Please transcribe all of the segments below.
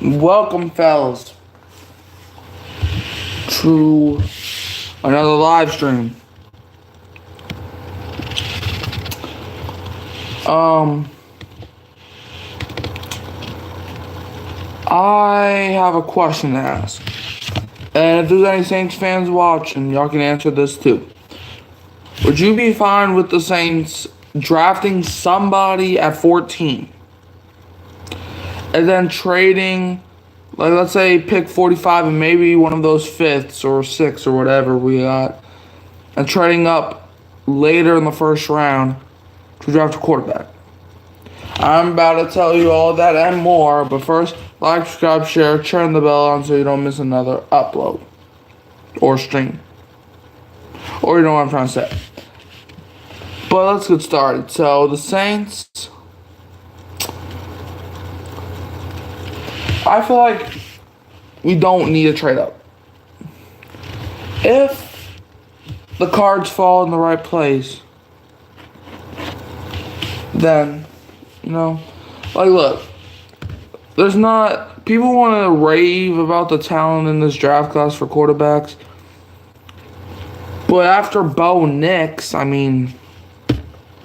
Welcome, fellas, to another live stream. I have a question to ask. And if there's any Saints fans watching, y'all can answer this too. Would you be fine with the Saints drafting somebody at 14 and then trading, like, let's say pick 45 and maybe one of those fifths or sixths or whatever we got, and trading up later in the first round to draft a quarterback? I'm about to tell you all that and more, but first, like, subscribe, share, turn the bell on so you don't miss another upload or stream. Or you know what I'm trying to say. But let's get started. So, the Saints, I feel like we don't need a trade up. If the cards fall in the right place, then, like, look, there's not, people want to rave about the talent in this draft class for quarterbacks, but after Bo Nix, I mean,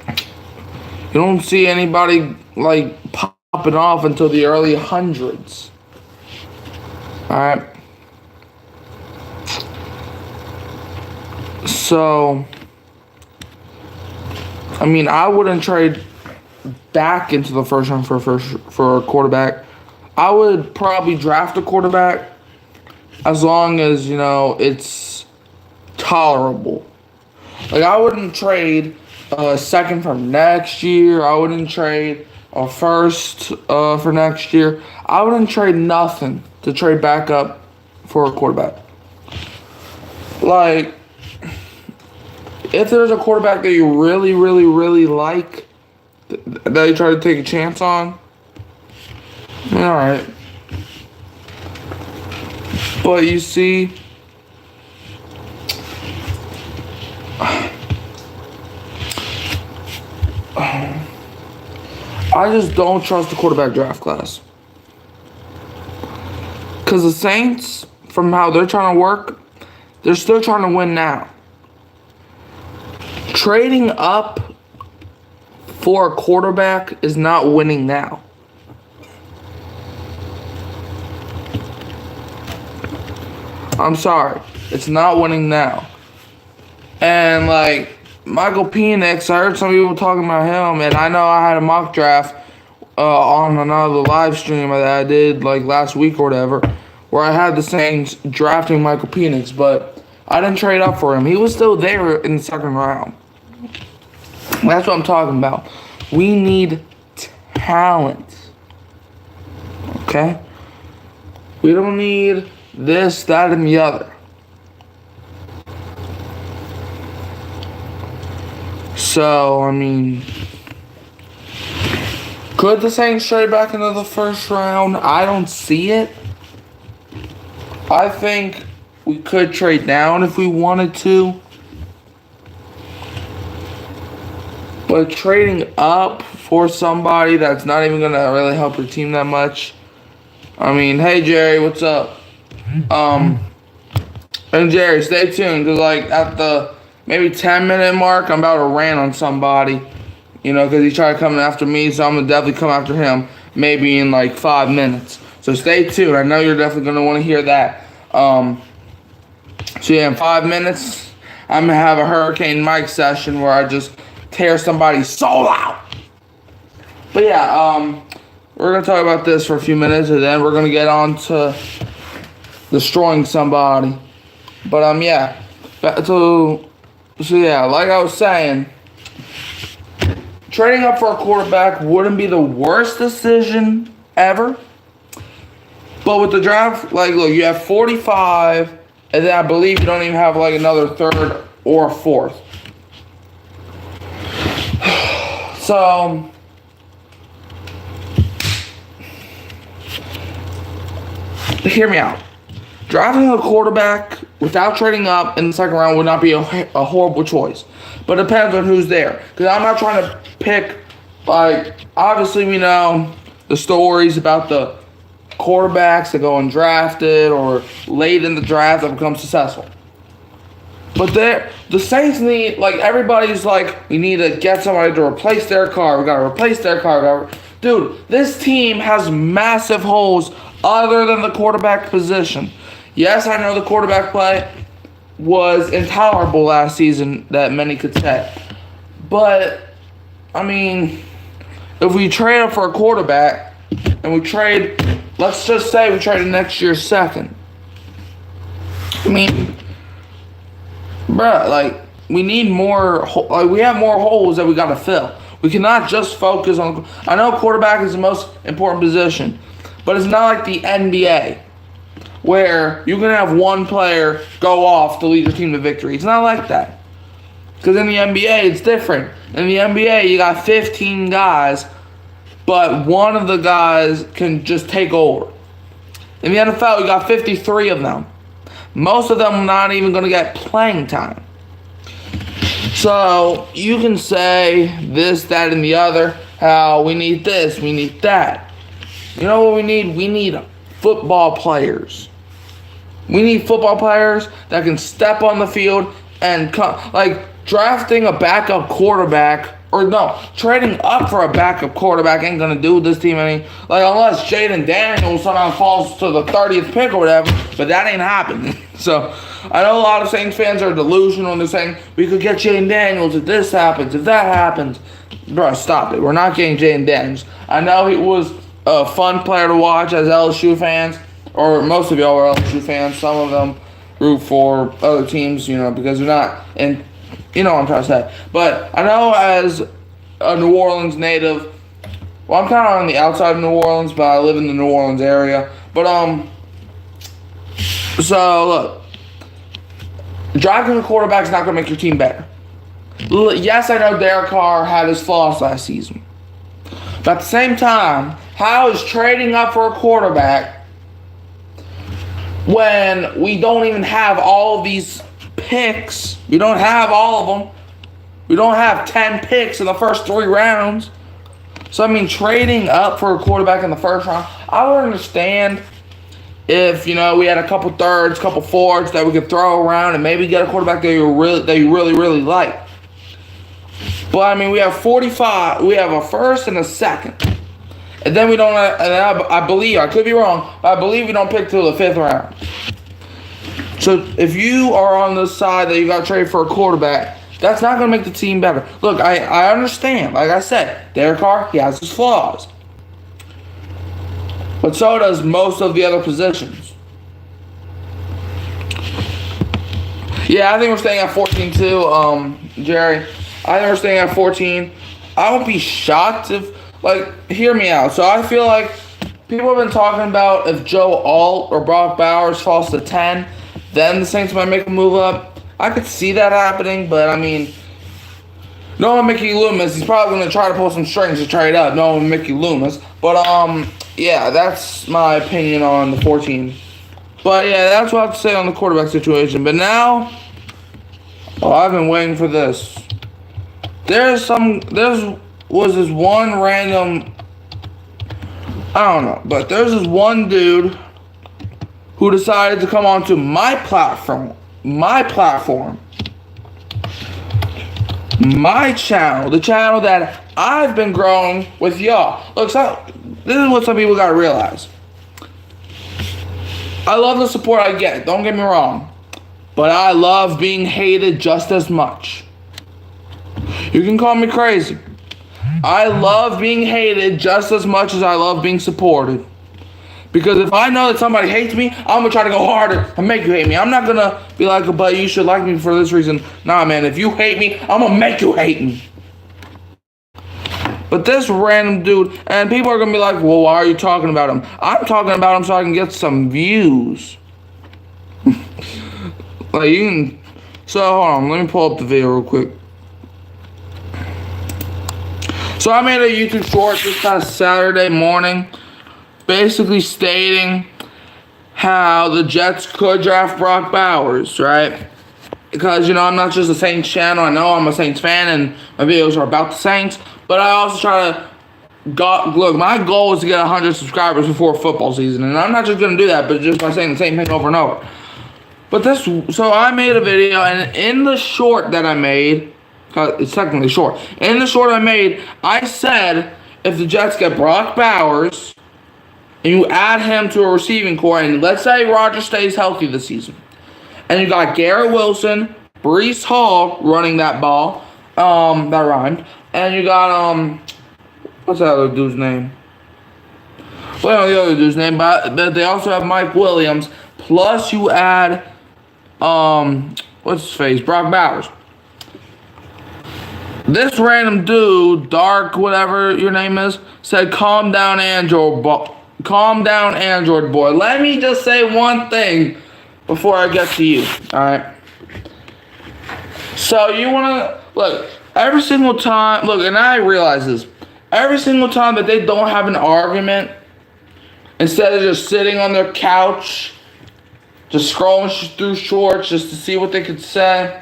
you don't see anybody, like, popping off until the early hundreds. Alright. So, I mean, I wouldn't trade back into the first round for a quarterback. I would probably draft a quarterback as long as, it's tolerable. Like, I wouldn't trade a second from next year. I wouldn't trade a first for next year. I wouldn't trade nothing to trade back up for a quarterback. Like, if there's a quarterback that you really, really, really like, that you try to take a chance on, alright. But you see, I just don't trust the quarterback draft class. Because the Saints, from how they're trying to work, they're still trying to win now. Trading up for a quarterback is not winning now. I'm sorry. It's not winning now. And, like, Michael Penix, I heard some people talking about him, and I know I had a mock draft on another live stream that I did, like, last week or whatever, where I had the Saints drafting Michael Penix, but I didn't trade up for him. He was still there in the second round. That's what I'm talking about. We need talent. Okay? We don't need this, that, and the other. So, I mean, could the Saints trade back into the first round? I don't see it. I think we could trade down if we wanted to. But trading up for somebody that's not even going to really help your team that much. I mean, hey, Jerry, what's up? And Jerry, stay tuned, because, like, at the maybe 10-minute mark, I'm about to rant on somebody, because he tried coming after me, so I'm going to definitely come after him maybe in, like, 5 minutes. So stay tuned. I know you're definitely going to want to hear that. So, yeah, in 5 minutes, I'm going to have a Hurricane Mike session where I just tear somebody's soul out. But yeah, we're going to talk about this for a few minutes, and then we're going to get on to destroying somebody. But, yeah. So yeah, like I was saying, trading up for a quarterback wouldn't be the worst decision ever. But with the draft, like, look, you have 45, and then I believe you don't even have, like, another third or fourth. So, hear me out. Drafting a quarterback without trading up in the second round would not be a horrible choice. But it depends on who's there. Because I'm not trying to pick, like, obviously we know the stories about the quarterbacks that go undrafted or late in the draft that become successful. But the Saints need, like, everybody's like, we need to get somebody to replace their car. We got to replace their car. Dude, this team has massive holes other than the quarterback position. Yes, I know the quarterback play was intolerable last season, that many could say. But, I mean, if we trade up for a quarterback and we trade, let's just say we trade next year's second. I mean, bruh, like, we need more, like, we have more holes that we got to fill. We cannot just focus on, I know quarterback is the most important position, but it's not like the NBA where you can have one player go off to lead your team to victory. It's not like that. Because in the NBA, it's different. In the NBA, you got 15 guys, but one of the guys can just take over. In the NFL, you got 53 of them. Most of them are not even going to get playing time. So you can say this, that, and the other, how we need this, we need that. You know what we need? We need football players. We need football players that can step on the field and come, like drafting a backup quarterback, or no, trading up for a backup quarterback ain't gonna do this team any, like, unless Jaden Daniels somehow falls to the 30th pick or whatever, but that ain't happening. So I know a lot of Saints fans are delusional and they're saying we could get Jaden Daniels if this happens, if that happens. Bro, stop it. We're not getting Jaden Daniels. I know he was a fun player to watch as LSU fans, or most of y'all are LSU fans. Some of them root for other teams, you know, because they're not in. You know what I'm trying to say. But I know as a New Orleans native, well, I'm kind of on the outside of New Orleans, but I live in the New Orleans area. But, so, look. Drafting a quarterback is not going to make your team better. Yes, I know Derek Carr had his flaws last season. But at the same time, how is trading up for a quarterback when we don't even have all of these picks? We don't have all of them. We don't have 10 picks in the first 3 rounds. So, I mean, trading up for a quarterback in the first round, I would understand if, you know, we had a couple thirds, couple fourths that we could throw around and maybe get a quarterback that you really like. But, I mean, we have 45. We have a first and a second. And then we don't, and I believe, I could be wrong, but I believe we don't pick till the 5th round. So if you are on the side that you got to trade for a quarterback, that's not going to make the team better. Look, I understand. Like I said, Derek Carr, he has his flaws. But so does most of the other positions. Yeah, I think we're staying at 14 too, Jerry. I think we're staying at 14. I won't be shocked if, like, hear me out. So I feel like people have been talking about if Joe Alt or Brock Bowers falls to 10, then the Saints might make a move up. I could see that happening, but I mean, knowing Mickey Loomis, he's probably going to try to pull some strings to trade up, knowing Mickey Loomis. But, yeah, that's my opinion on the 14. But, yeah, that's what I have to say on the quarterback situation. But now, I've been waiting for this. There was this one random, I don't know, but there's this one dude who decided to come onto my platform, my channel, the channel that I've been growing with y'all. Look, this is what some people gotta realize. I love the support I get, don't get me wrong, but I love being hated just as much. You can call me crazy. I love being hated just as much as I love being supported. Because if I know that somebody hates me, I'm going to try to go harder and make you hate me. I'm not going to be like, but you should like me for this reason. Nah, man, if you hate me, I'm going to make you hate me. But this random dude, and people are going to be like, well, why are you talking about him? I'm talking about him so I can get some views. Like, you can, so hold on, let me pull up the video real quick. So I made a YouTube short this past Saturday morning, basically stating how the Jets could draft Brock Bowers, right? Because, you know, I'm not just a Saints channel. I know I'm a Saints fan and my videos are about the Saints. But I also try to look, my goal is to get 100 subscribers before football season, and I'm not just gonna do that, but just by saying the same thing over and over. But so I made a video, and in the short that I made, it's technically short. In the short I made, I said if the Jets get Brock Bowers, and you add him to a receiving core, and let's say Rodgers stays healthy this season, and you got Garrett Wilson, Breece Hall running that ball, that rhymed, and you got what's that other dude's name? Well, the other dude's name, but they also have Mike Williams. Plus, you add what's his face, Brock Bowers. This random dude, Dark, whatever your name is, said, "Calm down, Android boy. Calm down, Android boy." Let me just say one thing before I get to you. All right. So you wanna look every single time. Look, and I realize this. Every single time that they don't have an argument, instead of just sitting on their couch, just scrolling through shorts just to see what they could say,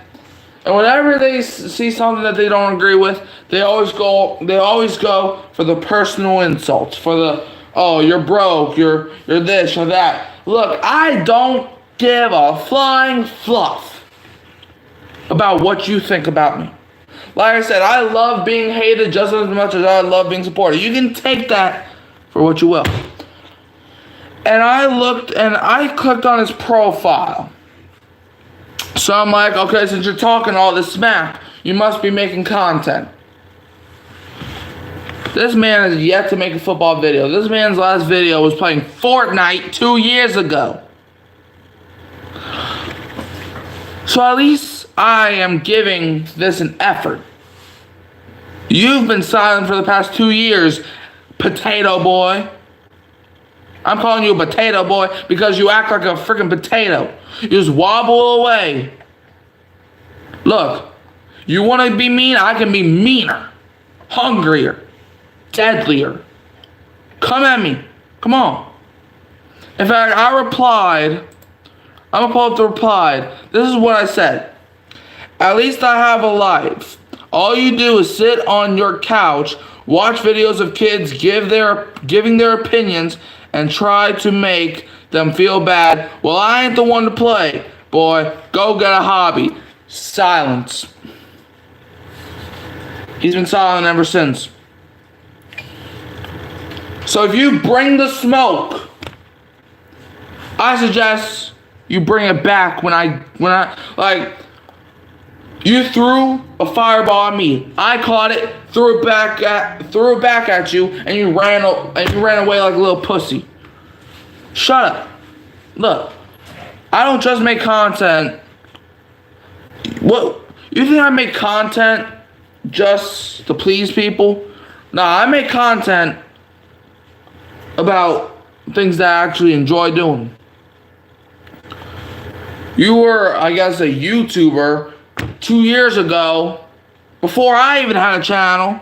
and whenever they see something that they don't agree with, they always go for the personal insults, for the, oh, you're broke, you're this or that. Look, I don't give a flying fluff about what you think about me. Like I said, I love being hated just as much as I love being supported. You can take that for what you will. And I looked and I clicked on his profile. So I'm like, okay, since you're talking all this smack, you must be making content. This man has yet to make a football video. This man's last video was playing Fortnite 2 years ago. So at least I am giving this an effort. You've been silent for the past 2 years, potato boy. I'm calling you a potato boy because you act like a freaking potato. You just wobble away. Look, you want to be mean? I can be meaner, hungrier, deadlier. Come at me. Come on. In fact, I replied. I'm going to pull up the reply. This is what I said. At least I have a life. All you do is sit on your couch, watch videos of kids giving their opinions, and try to make them feel bad. Well, I ain't the one to play. Boy, go get a hobby. Silence. He's been silent ever since. So if you bring the smoke, I suggest you bring it back when I like, you threw a fireball at me. I caught it, threw it back at you, and you ran away like a little pussy. Shut up. Look, I don't just make content. What, you think I make content just to please people? Nah, I make content about things that I actually enjoy doing. You were, I guess, a YouTuber 2 years ago, before I even had a channel.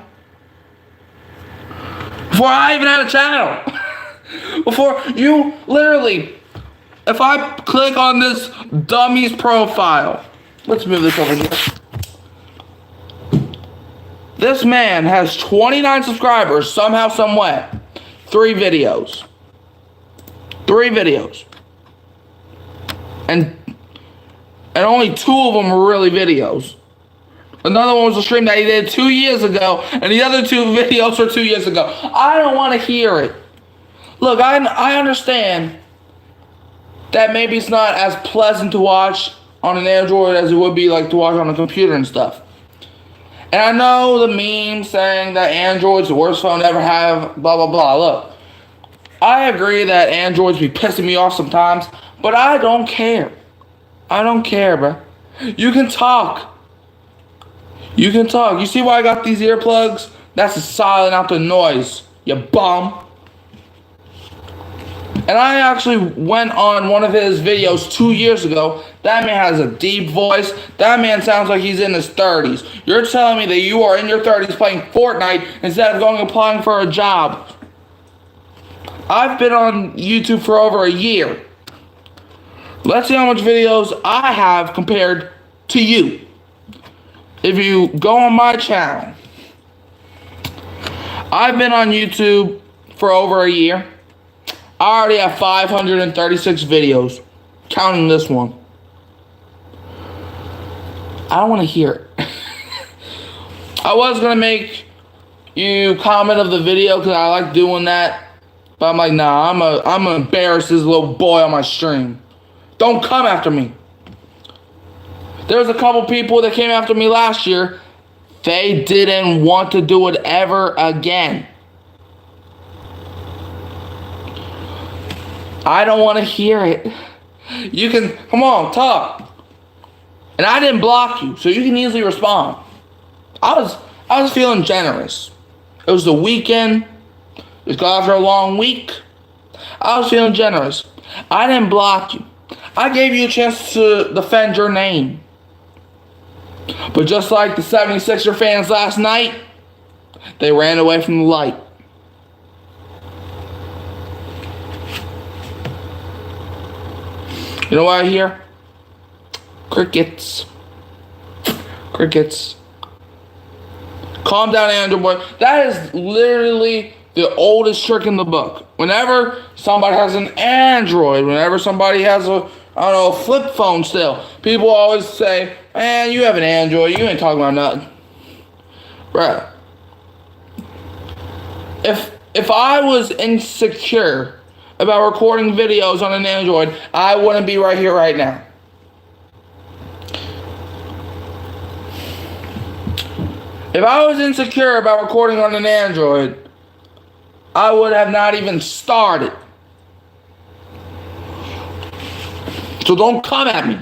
Before you literally, if I click on this dummy's profile, let's move this over here. This man has 29 subscribers somehow, some way. 3 videos. And only 2 of them were really videos. Another one was a stream that he did 2 years ago, and the other 2 videos were 2 years ago. I don't want to hear it. Look, I understand that maybe it's not as pleasant to watch on an Android as it would be like to watch on a computer and stuff. And I know the meme saying that Android's the worst phone to ever have, blah, blah, blah. Look, I agree that Androids be pissing me off sometimes, but I don't care. I don't care, bro. You can talk. You see why I got these earplugs? That's to silence out the noise, you bum. And I actually went on one of his videos 2 years ago. That man has a deep voice. That man sounds like he's in his 30s. You're telling me that you are in your 30s playing Fortnite instead of going applying for a job. I've been on YouTube for over a year. Let's see how much videos I have compared to you. If you go on my channel, I've been on YouTube for over a year. I already have 536 videos, counting this one. I don't want to hear it. I was going to make you comment of the video because I like doing that. But I'm like, nah, I'm gonna embarrass this little boy on my stream. Don't come after me. There's a couple people that came after me last year. They didn't want to do it ever again. I don't want to hear it. You can, come on, talk. And I didn't block you, so you can easily respond. I was feeling generous. It was the weekend. Just got after a long week. I was feeling generous. I didn't block you. I gave you a chance to defend your name. But just like the 76er fans last night, they ran away from the light. You know what I hear? Crickets. Crickets. Calm down, Andrew boy. That is literally the oldest trick in the book. Whenever somebody has an Android, whenever somebody has a flip phone still, people always say, man, you have an Android, you ain't talking about nothing. Bruh. If I was insecure about recording videos on an Android, I wouldn't be right here right now. If I was insecure about recording on an Android, I would have not even started. So don't come at me.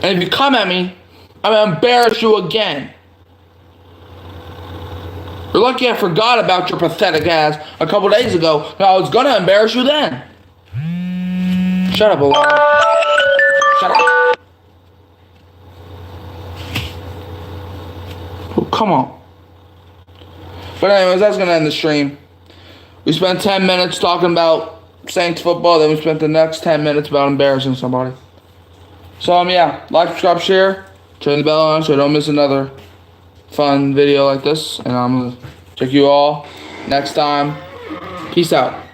And if you come at me, I'm going to embarrass you again. You're lucky I forgot about your pathetic ass a couple days ago. I was going to embarrass you then. Shut up, Alarm. Shut up. Oh, come on. But anyways, that's going to end the stream. We spent 10 minutes talking about Saints football. Then we spent the next 10 minutes about embarrassing somebody. So, yeah. Like, subscribe, share. Turn the bell on so you don't miss another fun video like this. And I'm going to check you all next time. Peace out.